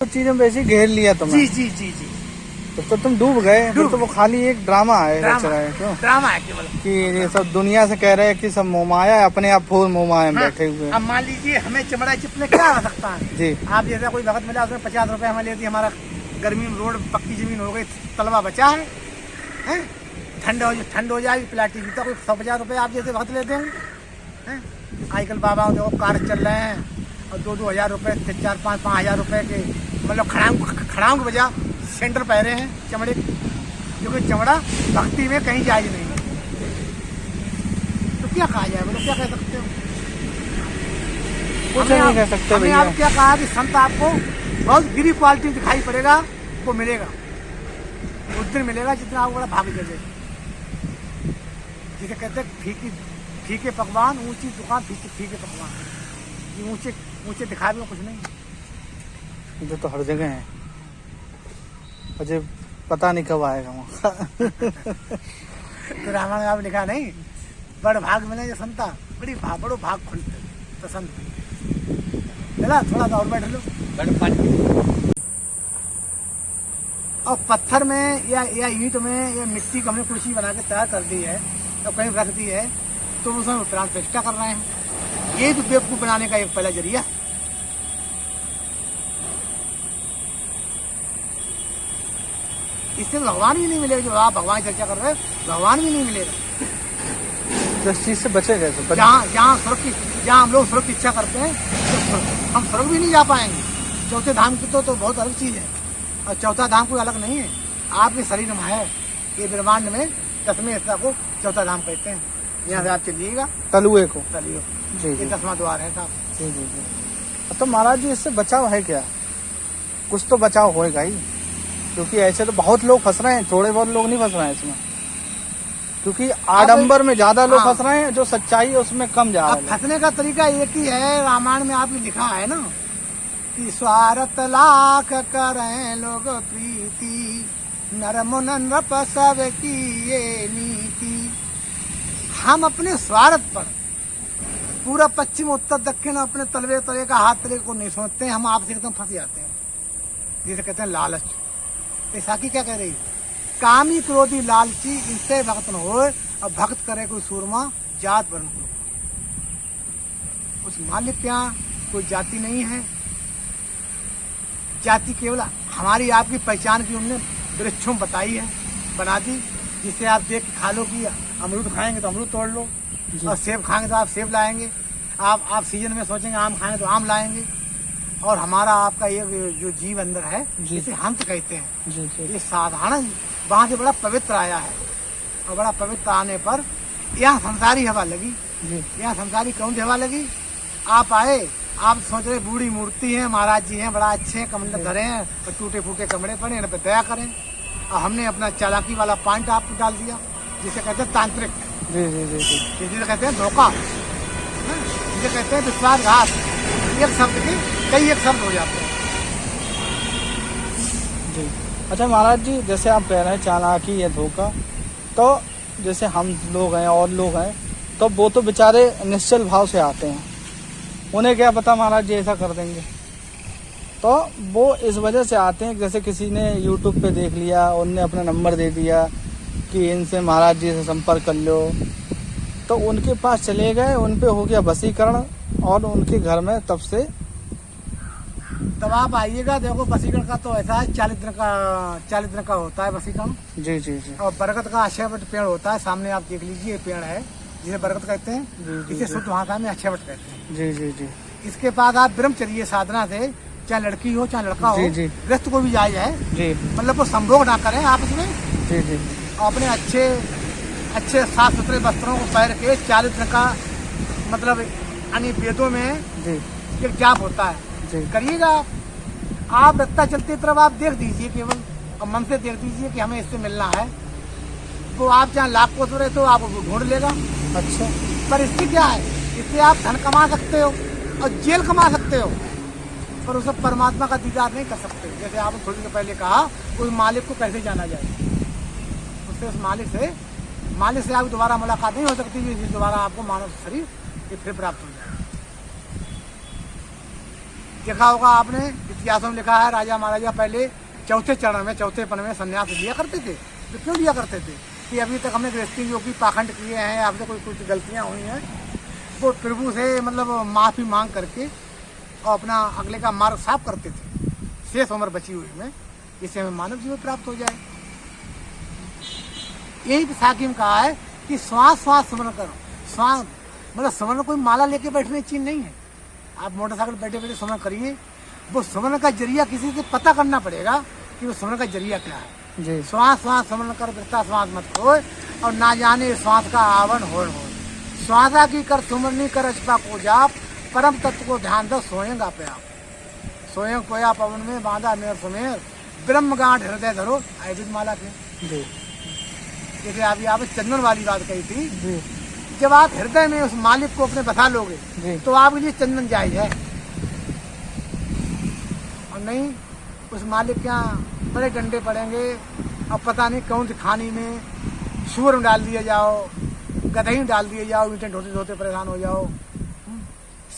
तो चीजें वैसे घेर लिया तुमने। जी जी जी जी। तो तुम डूब गए। फिर तो वो खाली एक ड्रामा है, क्यों ड्रामा है केवल कि ये सब दुनिया से कह रहे हैं कि सब मोहमाया है, अपने आप फूल मोहमाया में बैठे हुए। अब मान लीजिए हमें चमड़ा चिपले क्या आ सकता है जी। आप जैसा कोई वक्त मिला उसमें 50 रुपए हमें लेती, हमारा गर्मी में रोड पक्की जमीन हो गई, तलवा बचा है, हैं? ठंड हो जाएगी प्लास्टिक की तो कोई 150 रुपये आप जैसे वक्त लेते हैं। आजकल बाबा देखो कार चल रहे हैं और 2-2 हज़ार रुपये 4-5 हज़ार रुपये के मतलब खड़ाओं की वजह सेंटर पहरे हैं चमड़े, क्योंकि चमड़ा भक्ति में कहीं जायज नहीं है। तो क्या कहा जाए, बोलो क्या कह सकते हो? कुछ नहीं कह सकते हमने भैया। आप क्या कहा कि संत आपको बहुत गिरी क्वालिटी दिखाई पड़ेगा, वो मिलेगा उस दिन मिलेगा जितना आपको बड़ा भाग जगेगा। जिसे कहते हैं फीके पकवान, ऊंची दुकान फीके पकवान, ये ऊंचे दिखावे में कुछ नहीं। इधर तो हर जगह है, मुझे पता नहीं कब आएगा वहाँ। तो रामायण में आप लिखा नहीं, बड़ भाग मिले जो संता, बड़ो भाग खुलते तो संत चला थोड़ा सा और बैठ लो। और पत्थर में या ईंट में या मिट्टी को हमने कुर्सी बना के तैयार कर दी है तो कहीं रख दी है तो उसमें प्राण प्रतिष्ठा कर रहे हैं। ये तो बेवकूफ बनाने का एक पहला जरिया। इससे भगवान भी नहीं मिलेगा, जो आप भगवान की चर्चा कर रहे हैं भगवान भी नहीं मिलेगा। जिस चीज से बचे गए जहाँ हम लोग स्वर्ग की इच्छा करते हैं तो हम स्वर्ग भी नहीं जा पाएंगे। चौथे धाम की तो बहुत अलग चीज है और चौथा धाम कोई अलग नहीं है, आपके शरीर में है। ये ब्रह्मांड में 10वें हिस्सा को चौथा धाम कहते हैं। यहाँ से आप चलिएगा तलुए को, जी, जी, ये 10वां द्वार है साहब। जी जी जी। तो महाराज जी इससे बचाव है क्या? कुछ तो बचाव होएगा ही, क्योंकि ऐसे तो बहुत लोग फंस रहे हैं, थोड़े बहुत लोग नहीं फंस रहे हैं इसमें, क्योंकि आडंबर में ज्यादा लोग फंस रहे हैं, जो सच्चाई है उसमें कम जा रहा है। फंसने का तरीका एक ही है, रामायण में आपने लिखा है ना कि स्वार्थ लाख करें लोग प्रीति, नर मुन नृप सब की ये नीति। हम अपने स्वार्थ पर पूरा पश्चिम उत्तर दक्षिण अपने तलवे तले का हाथ तले को नहीं सोचते हैं, हम आपसे एकदम फंस जाते हैं। जिसे कहते हैं लालच। बैसाखी क्या कह रही? कामी क्रोधी लालची इनसे भक्त न हो और भक्त करे कोई सूरमा जात वर्ण को। उस मालिक के यहाँ कोई जाति नहीं है, जाति केवल हमारी आपकी पहचान की उन्होंने वृक्षों बताई है, बना दी, जिससे आप देख के खा लो कि अमरूद खाएंगे तो अमरूद तोड़ लो और सेब खाएंगे तो आप सेब लाएंगे, आप सीजन में सोचेंगे आम खाएंगे तो आम लाएंगे। और हमारा आपका ये जो जीव अंदर है जिसे हंस कहते हैं, ये साधारण वहाँ से बड़ा पवित्र आया है और बड़ा पवित्र आने पर यहाँ संसारी हवा लगी। यहाँ संसारी कौन सी हवा लगी? आप आए, आप सोच रहे बूढ़ी मूर्ति है, महाराज जी हैं, बड़ा अच्छे हैं, कमंडल धरे हैं और टूटे फूटे कमरे पड़े, इन पर दया करें। और हमने अपना चालाकी वाला पॉइंट आपको डाल दिया, जिसे कहते हैं तांत्रिक, जिसे कहते हैं धोखा, जिसे कहते हैं विश्वासघात। एक शब्द के कई एक शब्द हो जाते हैं। जी। अच्छा महाराज जी, जैसे आप कह रहे हैं चालाकी या धोखा, तो जैसे हम लोग हैं और लोग हैं तो वो तो बेचारे निश्चल भाव से आते हैं, उन्हें क्या पता महाराज जी ऐसा कर देंगे। तो वो इस वजह से आते हैं, जैसे किसी ने यूट्यूब पे देख लिया, उनने अपना नंबर दे दिया कि इनसे महाराज जी से संपर्क कर लो, तो उनके पास चले गए, उन पे हो गया वशीकरण और उनके घर में तब से। तब आप आइएगा, देखो वशीकरण का तो ऐसा है 40 दिन का होता है वशीकरण। जी जी जी। और बरगद का 6 पेड़ होता है, सामने आप देख लीजिए पेड़ है जिसे बरगद कहते हैं, इसे शुद्ध भाषा में 6 कहते हैं। जी जी जी। इसके बाद आप ब्रह्मचर्य साधना से, चाहे लड़की हो चाहे लड़का हो, गृहस्थ को भी जायज है जी, मतलब वो संभोग ना करें आपस में जी जी, और अपने अच्छे साफ सुथरे वस्त्रों को पहन के 40 दिन का मतलब यानी वेदों में जी एक जाप होता है जी, करिएगा। आप रस्ता चलते तरफ आप देख दीजिए केवल, और मन से देख दीजिए कि हमें इससे मिलना है, तो आप जहाँ लाख को रहे तो आप ढूंढ लेगा। अच्छा, पर इससे क्या है, इससे आप धन कमा सकते हो और जेल कमा सकते हो, पर उस परमात्मा का दीदार नहीं कर सकते। जैसे आपने थोड़ी देर पहले कहा, उस मालिक को कैसे जाना जाए, उससे उस मालिक से आपकी दोबारा मुलाकात नहीं हो सकती, दोबारा आपको मानव शरीर ये फिर प्राप्त हो जाए। देखा होगा आपने, इतिहासों में लिखा है राजा महाराजा पहले चौथे चरण में, चौथे पन में संन्यास लिया करते थे। तो क्यों लिया करते थे कि अभी तक हमने गृहस्थी जो कि पाखंड किए हैं, आपसे कोई कुछ गलतियां हुई हैं, वो प्रभु से मतलब माफ़ी मांग करके और अपना अगले का मार्ग साफ करते थे शेष उम्र बची हुई में, जिससे हमें मानव जीवन प्राप्त हो जाए। यही साकी में कहा है कि श्वास श्वास स्मरण करो। श्वास मतलब स्मरण कोई माला लेके बैठने की चीज नहीं है। आप मोटरसाइकिल बैठे बैठे स्मरण करिए, वो स्मरण का जरिया किसी से पता करना पड़ेगा कि वो स्मरण का जरिया क्या है। जी। श्वास श्वास स्मरण कर वृथा श्वास मत खोए, और ना जाने श्वास का आवरण हो। श्वासा की कर सुमरनी कर अचपा को जाप, परम तत्व को ध्यान दो सोएंगा पे आप। सोएं कोया पवन में बांधा मेर सुमेर, ब्रह्म गांठ हृदय धरो आयुर्वेद माला के। जी। जैसे अभी आप चंदन वाली बात कही थी, जी। जब आप हृदय में उस मालिक को अपने बसा लोगे जी। तो आपके लिए चंदन जायज है, और नहीं उस मालिक के यहाँ बड़े डंडे पड़ेंगे। अब पता नहीं कौन सी खानी में सूअर में डाल दिया जाओ, गधई में डाल दिए जाओ, ईंटें ढोते ढोते परेशान हो जाओ,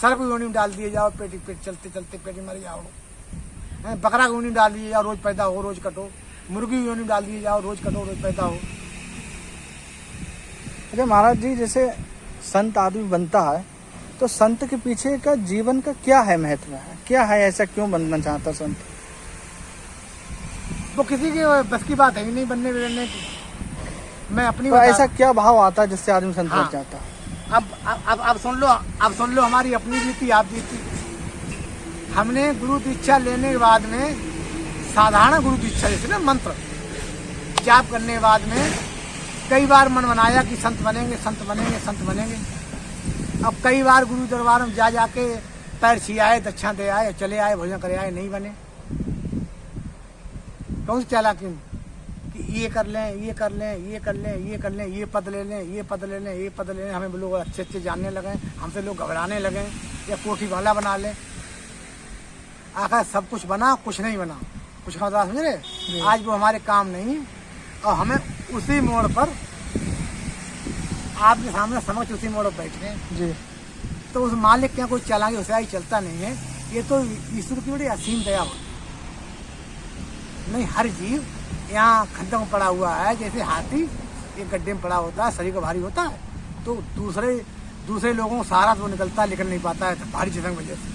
सर्प योनि में डाल दिए जाओ, पेट चलते चलते पेट मर जाओ, बकरा की योनि में डाल दिए जाओ, रोज पैदा हो रोज कटो, मुर्गी की योनि में डाल दिए जाओ, रोज कटो रोज पैदा हो। अच्छा महाराज जी, जैसे संत आदमी बनता है तो संत के पीछे का जीवन का क्या है महत्व है, क्या है, ऐसा क्यों बनना चाहता संत? वो किसी के बस की बात है ही नहीं बनने बिगड़ने की। मैं अपनी तो ऐसा क्या भाव आता है जिससे आदमी संत हाँ। बन जाता है? अब सुन लो हमारी अपनी बीती आप बीती। हमने गुरु दीक्षा लेने के बाद में, साधारण गुरु दीक्षा जैसे ना मंत्र जाप करने के बाद में कई बार मन बनाया कि संत बनेंगे संत बनेंगे संत बनेंगे। अब कई बार गुरु दरबार में जा जाके पैर छियाए, दक्षिणा दे आए, चले आए, भोजन करे आए, नहीं बने। कौन सी चालाकी कि ये कर लें, ये कर लें, ये कर लें, ये कर लें, ये पद ले लें, ये पद ले लें, ये पद ले लें, हमें लोग अच्छे अच्छे जानने लगे, हमसे लोग घबराने लगे, या कोठी वाला बना लें। आखिर सब कुछ बना, कुछ नहीं बना। कुछ का मतलब समझ रहे? आज वो हमारे काम नहीं, और हमें उसी मोड़ पर आपके सामने समझ उसी मोड़ पर बैठे हैं। जी। तो उस मालिक के यहाँ कोई चालाकी होशियारी चलता नहीं है। ये तो ईश्वर की बड़ी असीम दया होती है। नहीं, हर जीव यहाँ खड्डों में पड़ा हुआ है, जैसे हाथी एक गड्ढे में पड़ा होता है, शरीर का भारी होता है, तो दूसरे लोगों को सहारा तो निकलता है, निकल नहीं पाता है, तो भारी जिसम वजह से।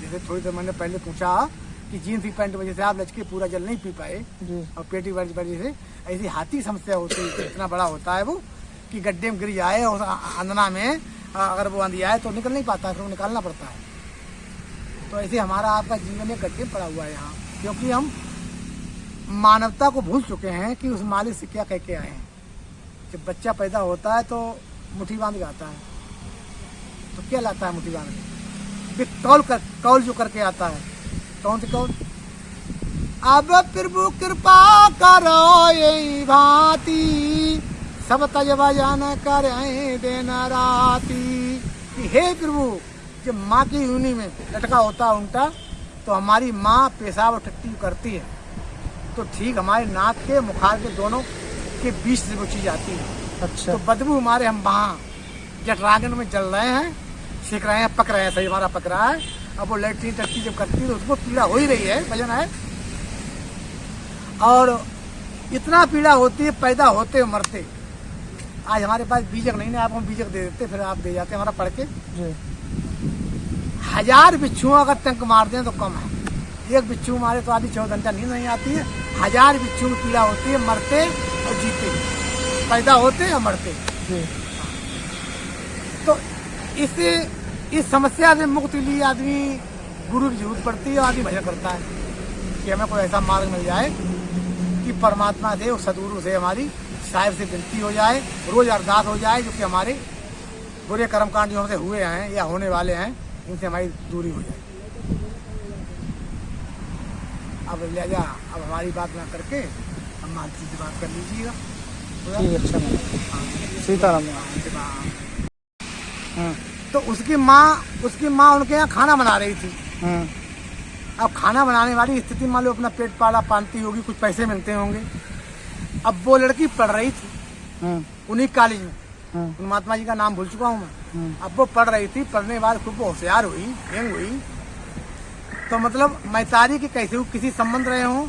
जैसे थोड़ी देर मैंने पहले पूछा कि जीन्स की पैंट वजह से आप लचके पूरा जल नहीं पी पाए, और पेटी वजह से ऐसी हाथी समस्या होती है। इतना बड़ा होता है वो कि गड्ढे में गिर जाए, और अंदना में अगर वो आंधी आए तो निकल नहीं पाता, फिर वो निकालना पड़ता है। तो ऐसे हमारा आपका जीवन एक गड्ढे में पड़ा हुआ है यहाँ, क्योंकि हम मानवता को भूल चुके हैं कि उस मालिक से क्या कह के आए हैं। जब बच्चा पैदा होता है तो मुट्ठी बांध के आता है, तो क्या लाता है मुट्ठी बांध के? कौल जो करके आता है, कौन सी कौल? अब प्रभु कृपा करो यही भांति, सब तजबा जान कर दिन राती। कि हे प्रभु, जब माँ की यूनी में लटका होता है उल्टा, तो हमारी माँ पेशाब और टट्टी करती है, तो ठीक हमारे नाक के मुखार के दोनों के बीच से वो चीज आती है। अच्छा। तो बदबू हमारे हम वहाँ जठरांगन में जल रहे हैं, सीख रहे हैं, पक रहे हैं, सही हमारा पक रहा है। अब वो लैट्रीन टट्टी जब करती है तो उसको पीड़ा हो ही रही है, वजन है। और इतना पीड़ा होती है पैदा होते मरते। आज हमारे पास बीजक नहीं है, आपको हम बीजक दे देते, फिर आप दे जाते हमारा पढ़ के। 1000 बिच्छू अगर टंक मार दें तो कम है। एक बिच्छू मारे तो आधी 14 घंटा नींद नहीं आती है। 1000 बिच्छू की पीड़ा होती है, मरते और जीते, पैदा होते और मरते। तो इस समस्या से मुक्ति लिए आदमी गुरु की जरूरत पड़ती है, और आदमी भजन करता है कि हमें कोई ऐसा मार्ग मिल जाए कि परमात्मा से, उस सदगुरु से हमारी साहिब से विनती हो जाए, रोज अरदास हो जाए, जो कि हमारे बुरे कर्मकांड जो हमसे हुए हैं या होने वाले हैं, इनसे हमारी दूरी हो जाए। अब लिहाजा अब हमारी बात ना करके हम मानसी से बात कर लीजिएगा। अच्छा सीताराम। तो उसकी माँ उनके यहाँ खाना बना रही थी। अब खाना बनाने वाली स्थिति मान लो अपना पेट पाला पालती होगी, कुछ पैसे मिलते होंगे। अब वो लड़की पढ़ रही थी उन्हीं कॉलेज में, महात्मा जी का नाम भूल चुका हूँ मैं। अब वो पढ़ रही थी, पढ़ने के बाद खूब होशियार हुई, यंग हुई, तो मतलब मैतारी के कैसे किसी संबंध रहे हों,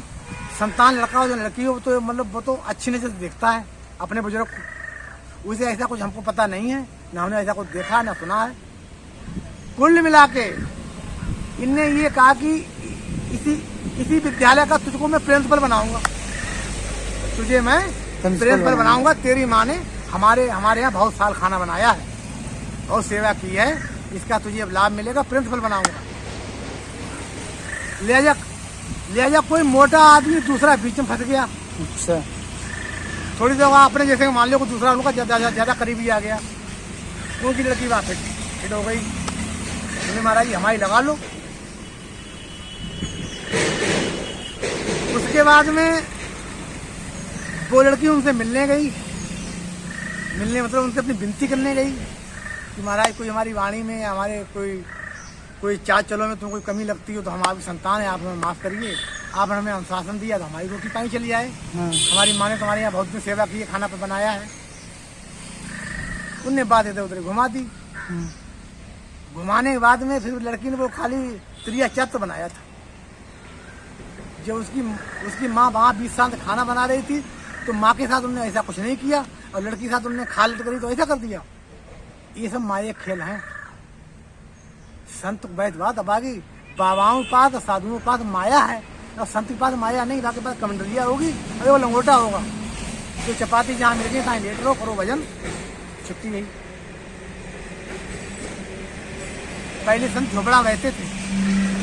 संतान लड़का हो या लड़की हो, तो मतलब वो तो अच्छी नजर से देखता है अपने बुजुर्ग को। उसे ऐसा कुछ हमको पता नहीं है, ना हमने ऐसा कुछ देखा ना सुना है। कुल मिला के इनने ये कहा कि इसी विद्यालय का तुझको मैं प्रिंसिपल बनाऊंगा, तुझे मैं प्रिंसिपल बनाऊंगा। तेरी माँ ने हमारे यहाँ बहुत साल खाना बनाया है, बहुत सेवा की है, इसका तुझे अब लाभ मिलेगा, प्रिंसिपल बनाऊंगा। लिहाजा कोई मोटा आदमी दूसरा बीच में फंस गया। अच्छा, थोड़ी देर बाद अपने जैसे मान लो को दूसरा उनका ज्यादा करीबी आ गया, उनकी लड़की बात फिट हो गई। उन्हें महाराज जी हमारी लगा लो। उसके बाद में वो लड़की उनसे मिलने गई, मतलब उनसे अपनी विनती करने गई कि महाराज कोई हमारी वाणी में, हमारे कोई चाल चलो में तुमको कोई कमी लगती हो तो हम आपकी संतान है, आप हमें माफ करिए। आपने हमें अनुशासन दिया तो हमारी रोटी पानी चली जाए। हमारी माँ ने तुम्हारे यहाँ बहुत दिन सेवा की है, खाना पे बनाया है। उनने बात इधर उधर घुमा दी। घुमाने के बाद में फिर लड़की ने वो खाली त्रिया चत्र बनाया था। जब उसकी माँ वहाँ 20 साल से खाना बना रही थी तो माँ के साथ उन्होंने ऐसा कुछ नहीं किया, और लड़की के साथ उन्होंने खालिद करी तो ऐसा कर दिया। ये सब माये खेल हैं। संत बैठ बात अब आगे, बाबाओं के पास साधुओं के पास माया है, और संत के पास माया नहीं, बाकी पास कमंडलिया होगी और वो लंगोटा होगा। तो चपाती जहाँ मिल गई कहीं लेट लो, करो भजन, छुट्टी नहीं। पहले संत झोपड़ा रहते थे,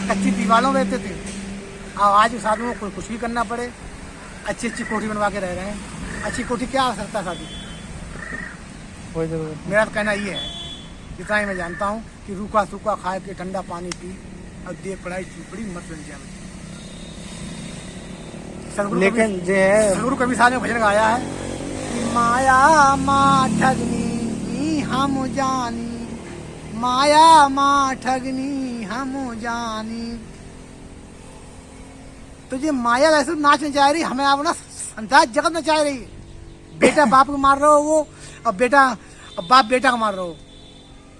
कच्ची दीवारों रहते थे, और आज साधुओं को कुछ भी करना पड़े, अच्छी कोठी बनवा के रह रहे हैं। अच्छी कोठी क्या आवश्यकता साधु, कोई जरूरत। मेरा तो कहना ये है, इतना ही मैं जानता हूँ कि रूखा सूखा खा के ठंडा पानी पी और देख पढ़ाई चुपड़ी मत बन जाए। लेकिन जो है सदगुरु कवि साहब ने भजन गाया है कि माया माँ ठगनी हम जानी, माया माँ ठगनी हम जानी। तो ये माया वैसे नाच नचा रही, हमें आप ना संसार जगत नचा रही है। बेटा बाप को मार रहे हो वो, और बाप बेटा को मार रहे हो,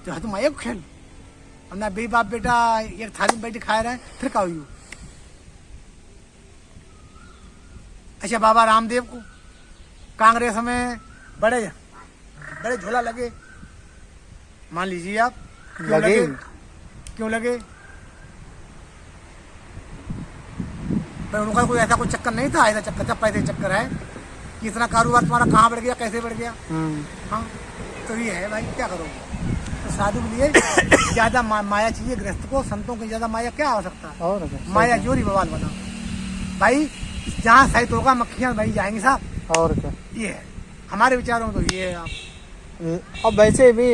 तो है तो माया को खेल। और ना बे बाप बेटा एक थाली में बैठे खा रहे हैं, फिर का हुई। अच्छा, बाबा रामदेव को कांग्रेस में बड़े झोला लगे, मान लीजिए आप, क्यों लगे? पर उनका कोई ऐसा कोई चक्कर नहीं था, ऐसा चक्कर था, पैसे चक्कर है कि इतना कारोबार तुम्हारा कहाँ बढ़ गया, कैसे बढ़ गया। हाँ, तो ये है भाई, क्या करोगे। तो साधु के लिए ज्यादा माया चाहिए, गृहस्थ को, संतों की ज्यादा माया क्या आवश्यकता है। और माया जोरी बवाल बना भाई, जहाँ सहित होगा मक्खियाँ भाई जाएंगी साहब। और क्या, ये है हमारे विचारों में, तो ये है आप। अब वैसे भी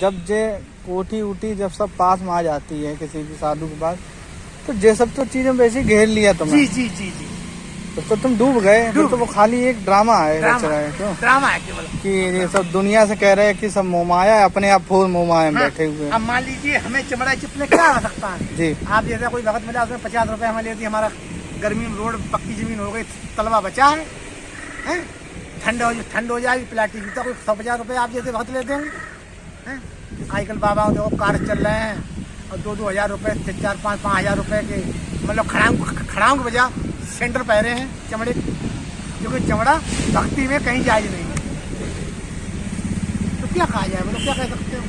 जब जे कोठी उठी जब सब पास में आ जाती है किसी भी साधु के पास, तो ये सब तो चीजें वैसे ही घेर लिया तुम्हें। जी। तो तुम डूब गए। तो वो खाली एक ड्रामा है, ड्रामा है केवल, कि ये सब दुनिया से कह रहे हैं कि सब मोहमाया है, अपने आप फूल मोहमाया में बैठे हुए। अब मान लीजिए हमें चमड़ा चिपने क्या आ सकता है जी। आप जैसा कोई भगत मिला, उसमें 50 रुपए हमें लेती, हमारा गर्मी में रोड पक्की जमीन हो गई, तलवा बचा है, ठंड हो जाएगी, प्लास्टिक जूता कोई 150 रुपए आप जैसे भगत लेते हैं। आजकल बाबा देखो कार चल रहे हैं, और 2-2 हज़ार रुपए, 4-5 हज़ार रुपए के, मतलब खड़ाऊं के बजा सेंटर पहरे हैं चमड़े, क्योंकि चमड़ा भक्ति में कहीं जायज नहीं है। तो क्या कहा जाए, बोलो क्या कह सकते हो,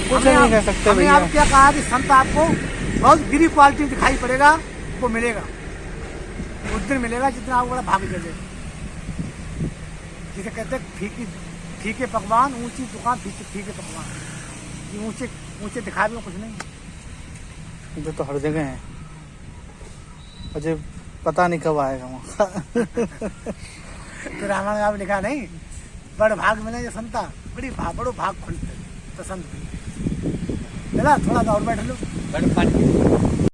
कुछ नहीं कह सकते भैया। आप क्या कहा कि संत आपको बहुत गिरी क्वालिटी दिखाई पड़ेगा, वो मिलेगा उस दिन मिलेगा जितना आपको बड़ा भाग चले। जिसे कहते हैं फीके पकवान, ऊंची दुकान फीके पकवान, ये ऊंचे दिखाए में कुछ नहीं। जो तो हर जगह है, मुझे पता नहीं कब आएगा वहाँ। तो रामायण में आप लिखा नहीं, बड़ भाग मिले जो संता, बड़ो भाग खुलते तो संत। चला थोड़ा सा और बैठ लो।